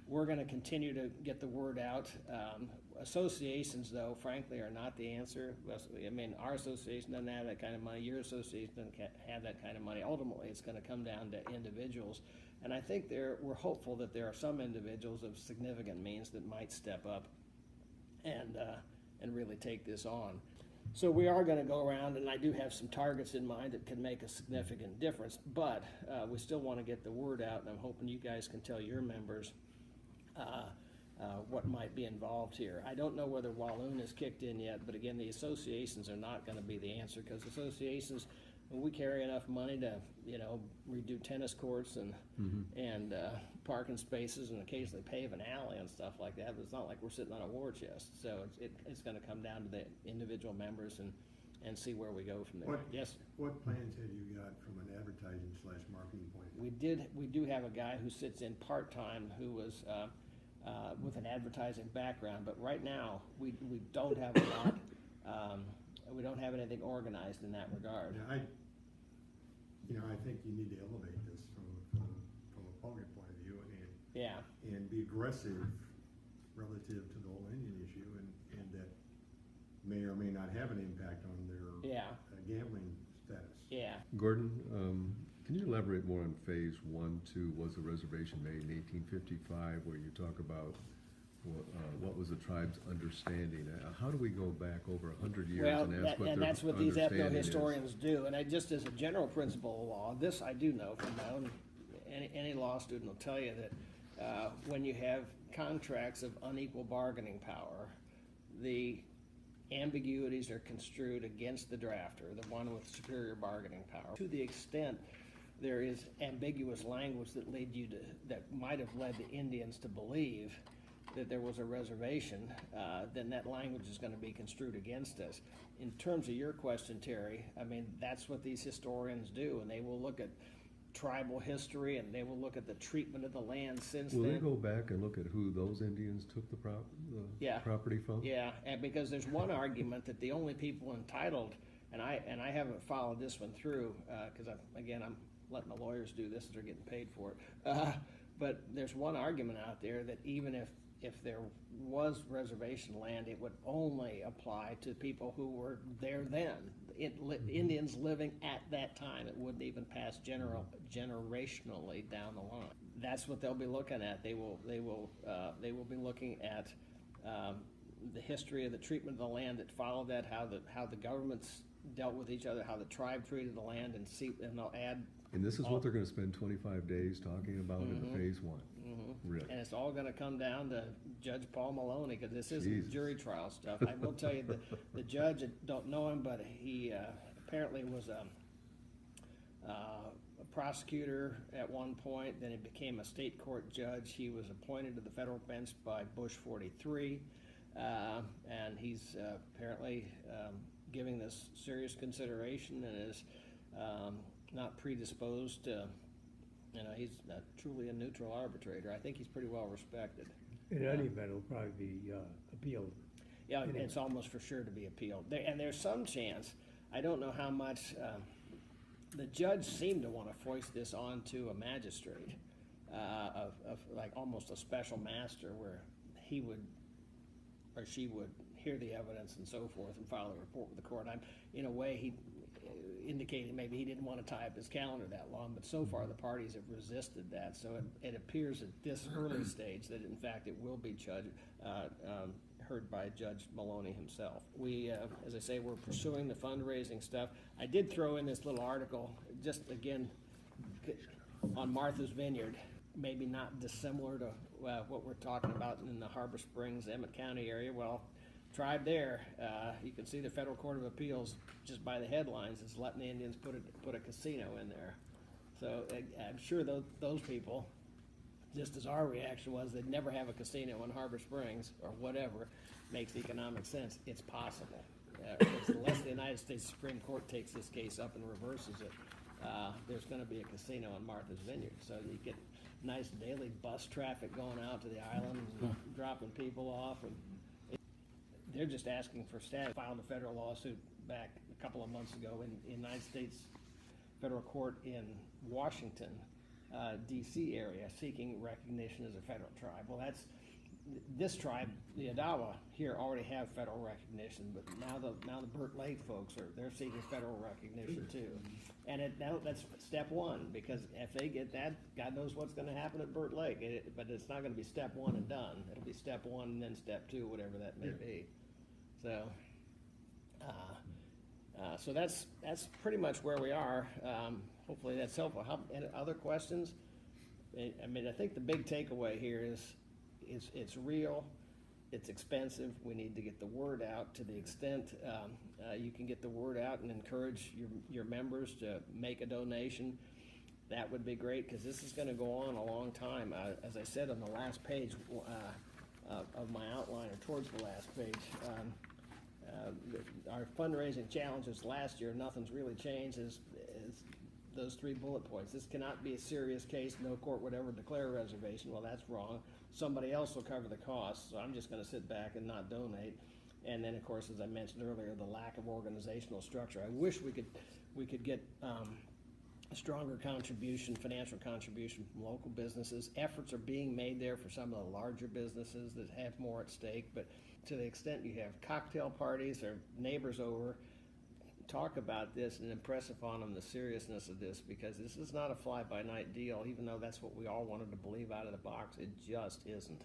We're going to continue to get the word out. Associations, though, frankly, are not the answer. I mean, our association doesn't have that kind of money. Your association doesn't have that kind of money. Ultimately, it's going to come down to individuals. And I think we're hopeful that there are some individuals of significant means that might step up and really take this on. So we are going to go around, and I do have some targets in mind that can make a significant difference, but we still want to get the word out, and I'm hoping you guys can tell your members what might be involved here. I don't know whether Walloon is kicked in yet, but again, the associations are not going to be the answer, because associations, when we carry enough money to, redo tennis courts and parking spaces and occasionally pave an alley and stuff like that, but it's not like we're sitting on a war chest. So it's going to come down to the individual members and see where we go from there. Yes? What plans have you got from an advertising / marketing point of view? We do have a guy who sits in part-time who was with an advertising background, but right now we don't have a lot. We don't have anything organized in that regard. Yeah, I think you need to elevate this from a public point of view and be aggressive relative to the whole Indian issue, and that may or may not have an impact on their gambling status. Yeah. Gordon, can you elaborate more on phase 1, 2? Was a reservation made in 1855, where you talk about what was the tribe's understanding? How do we go back over 100 years and ask what their that's what these ethno-historians is? do. And just as a general principle of law, this I do know from my own, any law student will tell you that when you have contracts of unequal bargaining power, the ambiguities are construed against the drafter, the one with superior bargaining power. To the extent there is ambiguous language that might have led the Indians to believe that there was a reservation, then that language is going to be construed against us. In terms of your question, Terry, I mean, that's what these historians do, and they will look at tribal history, and they will look at the treatment of the land since then. Will they go back and look at who those Indians took the property from? Yeah, and because there's one argument that the only people entitled, and I haven't followed this one through, because I'm letting the lawyers do this, they're getting paid for it. But there's one argument out there that even if there was reservation land, it would only apply to people who were there then. Indians living at that time. It wouldn't even pass generationally down the line. That's what they'll be looking at. They will be looking at the history of the treatment of the land that followed that, how the governments dealt with each other, how the tribe treated the land, and they'll add. And this is what they're going to spend 25 days talking about in phase 1. Really? And it's all going to come down to Judge Paul Maloney, because this isn't jury trial stuff. I will tell you, the judge, I don't know him, but he apparently was a prosecutor at one point. Then he became a state court judge. He was appointed to the federal bench by Bush 43, and he's apparently giving this serious consideration and is not predisposed to. He's truly a neutral arbitrator. I think he's pretty well respected. In any event, it'll probably be appealed. Yeah, it's almost for sure to be appealed. And there's some chance, I don't know how much, the judge seemed to want to foist this onto a magistrate, of like almost a special master, where he would or she would hear the evidence and so forth and file a report with the court. In a way, he indicated maybe he didn't want to tie up his calendar that long, but so far the parties have resisted that. So it appears at this early stage that in fact it will be heard by Judge Maloney himself. We, as I say, we're pursuing the fundraising stuff. I did throw in this little article, just again, on Martha's Vineyard, maybe not dissimilar to what we're talking about in the Harbor Springs, Emmett County area. Well, tribe there, you can see the Federal Court of Appeals just by the headlines is letting the Indians put a casino in there. So I'm sure those people, just as our reaction was, they'd never have a casino in Harbor Springs or whatever, makes economic sense. It's possible. Unless the United States Supreme Court takes this case up and reverses it, there's going to be a casino on Martha's Vineyard. So you get nice daily bus traffic going out to the island and dropping people off. And they're just asking for status. Filed a federal lawsuit back a couple of months ago in the United States federal court in Washington DC area seeking recognition as a federal tribe. Well, this tribe, the Adawa here, already have federal recognition, but now the Burt Lake folks they're seeking federal recognition too. And now that's step one, because if they get that, God knows what's going to happen at Burt Lake. But it's not going to be step one and done. It'll be step one and then step two, whatever that may be. So, so that's pretty much where we are. Hopefully that's helpful. Any other questions? I mean, I think the big takeaway here is it's real, it's expensive. We need to get the word out to the extent you can get the word out and encourage your members to make a donation. That would be great, because this is going to go on a long time. As I said on the last page of my outline, or towards the last page, our fundraising challenges last year, nothing's really changed, is those 3 bullet points. This cannot be a serious case. No court would ever declare a reservation. Well, that's wrong. Somebody else will cover the costs, so I'm just going to sit back and not donate. And then, of course, as I mentioned earlier, the lack of organizational structure. I wish we could get a stronger contribution, financial contribution from local businesses. Efforts are being made there for some of the larger businesses that have more at stake. But to the extent you have cocktail parties or neighbors over, talk about this and impress upon them the seriousness of this, because this is not a fly-by-night deal. Even though that's what we all wanted to believe out of the box, it just isn't.